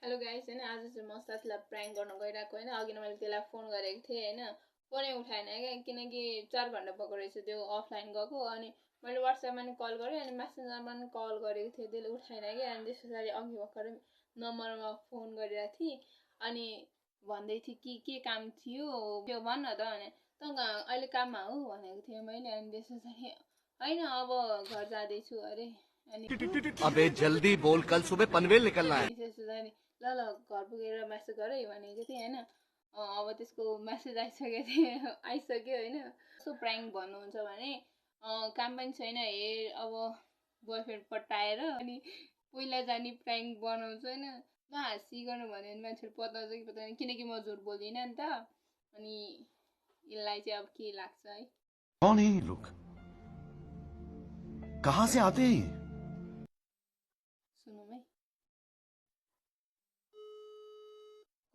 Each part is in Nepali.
हेलो गाइस हैन आज चाहिँ म साथीलाई प्राङ्क गर्न गइरहेको हैन अघि मैले त्यसलाई फोन गरेको थिएँ हैन फोनै उठाएन क्या किनकि 4 घण्टा भएको रहेछ त्यो अफलाइन गएको अनि मैले WhatsApp मा नि कल गरेँ अनि मेसेन्जरमा नि कल गरेको थिएँ त्यसले उठाएन क्या अनि त्यसपछि अघि भर्खरै नम्बरमा फोन गरिरहेको थिएँ अनि भन्दै थिए कि के काम थियो त्यो भन्न त अनि त अहिले काममा हो भनेको थिएँ मैले अनि त्यसपछि हैन अब घर जाँदैछु अरे अनि अबे जल्दी बोल कल सुबह पनवेल निकलना है त्यसपछि ल घर पुगेर मेसेज गरे भनेको थिएँ हैन अब त्यसको मेसेज आइसक्यो हैन कस्तो प्राङ्क भन्नुहुन्छ भने काम पनि छैन हेर अब बोयफ्रेन्ड पटाएर अनि पहिला जाने प्राङ्क बनाउँछ हैन नहाँसी गर्नु भन्यो भने मान्छेले पताउँछ कि पताउँदैन किनकि म झुट बोल्दिनँ नि त अनि यसलाई चाहिँ अब के लाग्छ है कौन है लोग कहाँ से आते हैं सुनौँ है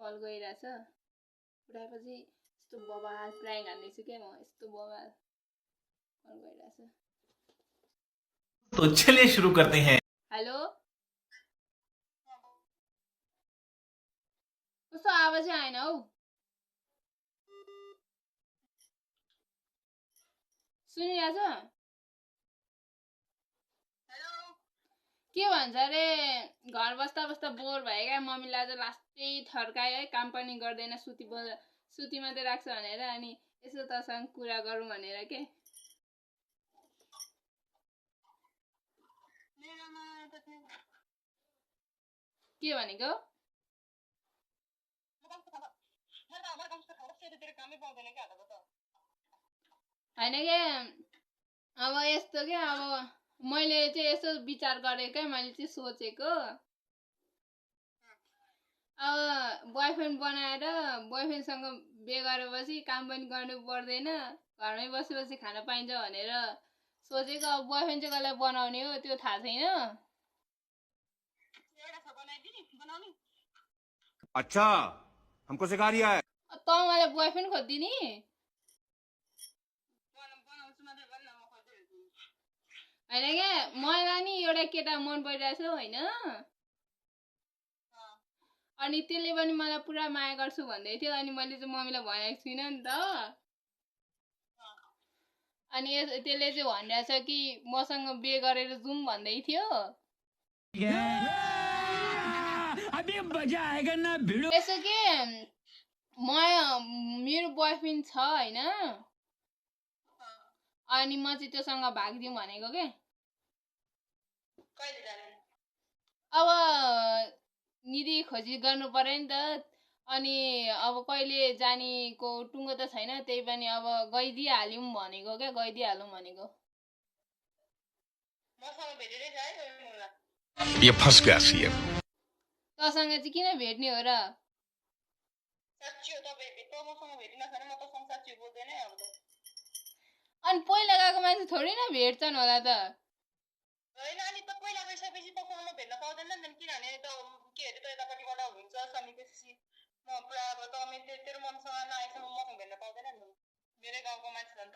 कल गइरहेछ उठाएपछि यस्तो बबाल प्राङ्क हान्दैछु क्या म यस्तो बबाल कल गइरहेछ तो चलिए शुरू करते हैं। हेलो कस्तो आवाजै आएन हौ सुनिरहेछ के भन्छ अरे घर बस्दा बस्दा बोर भयो क्या मम्मीलाई चाहिँ लास्टै थर्कायो है काम पनि गर्दैन सुती मात्रै राख्छ भनेर अनि यसो तसँग कुरा गरौँ भनेर के भनेको होइन के अब यस्तो क्या अब मैले चाहिँ यसो विचार गरेको क्या मैले चाहिँ सोचेको अब बोयफ्रेन्ड बनाएर बोयफ्रेन्डसँग बिहे गरेपछि काम पनि गर्नु पर्दैन घरमै बसी बसी खान पाइन्छ भनेर सोचेको अब बोयफ्रेन्ड चाहिँ कसलाई बनाउने हो त्यो थाहा छैन अच्छा हमको सिखा रिया है त मलाई बोयफ्रेन्ड खोजिदिने होइन क्या मलाई नि एउटा केटा मन परिरहेछ होइन अनि त्यसले पनि मलाई पुरा माया गर्छु भन्दै थियो अनि मैले चाहिँ मम्मीलाई भनेको छुइनँ नि त अनि त्यसले चाहिँ भनिरहेछ कि मसँग बिहे गरेर जाउँ भन्दै थियो यसो के मेरो बोयफ्रेन्ड छ होइन अनि म चाहिँ त्योसँग भागिदिउँ भनेको के अब निधि खोजी गर्नु पर्यो नि त अनि अब कहिले जानेको टुङ्गो त छैन त्यही पनि अब गइदिइहाल्यौँ भनेको क्या गइदिइहालौँ भनेको ये फंस गया सीएम तसँग चाहिँ किन भेट्ने हो र अनि पहिला गएको मान्छे थोरै न भेट्छन् होला त होइन अनि त पहिला गइसकेपछि त फोनमा भेट्न पाउँदैन नि त किनभने त के अरे त यतापट्टिबाट हुन्छ सनीपछि म पुरा अब त तेरो मनसँग नआएसम्म मसँग भेट्न पाउँदैन नि मेरै गाउँको मान्छे झन् त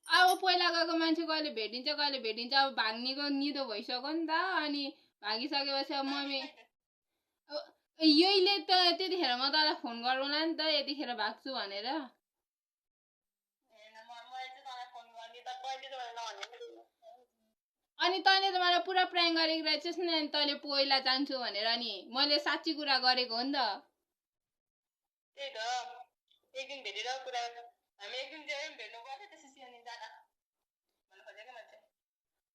अब पहिला गएको मान्छे कहिले भेटिन्छ अब भाग्नेको निदो भइसक्यो नि त अनि भागिसकेपछि अब मम्मी यहीले त त्यतिखेर म तँलाई फोन गरौँला नि त यतिखेर भाग्छु भनेर अनि तैँले त मलाई पुरा प्राङ्क गरेको रहेछस् नि अनि तैँले पहिला जान्छु भनेर अनि मैले साँच्ची कुरा गरेको हो नि त त्यही त एक दिन भेटेर कुरा हामी एक दिन चाहिँ भेट्नु पर्छ त्यसपछि अनि जाँदा भन्नु खोजेको मान्छे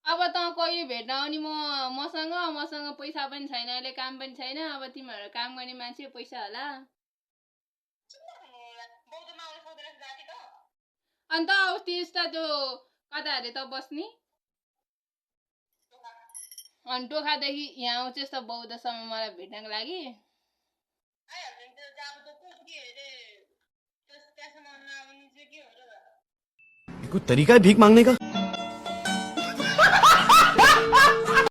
अब त कहिले भेट्न आउने मसँग पैसा पनि छैन अहिले काम पनि छैन अब तिमीहरू काम गर्ने मान्छे पैसा होला अन्त अब त्यस्ता त्यो कता अरे त बस्ने अनि टोखादेखि यहाँ आउँछस् त बौद्धसम्म मलाई भेट्नको लागि कोई तरीका है भीख मांगने का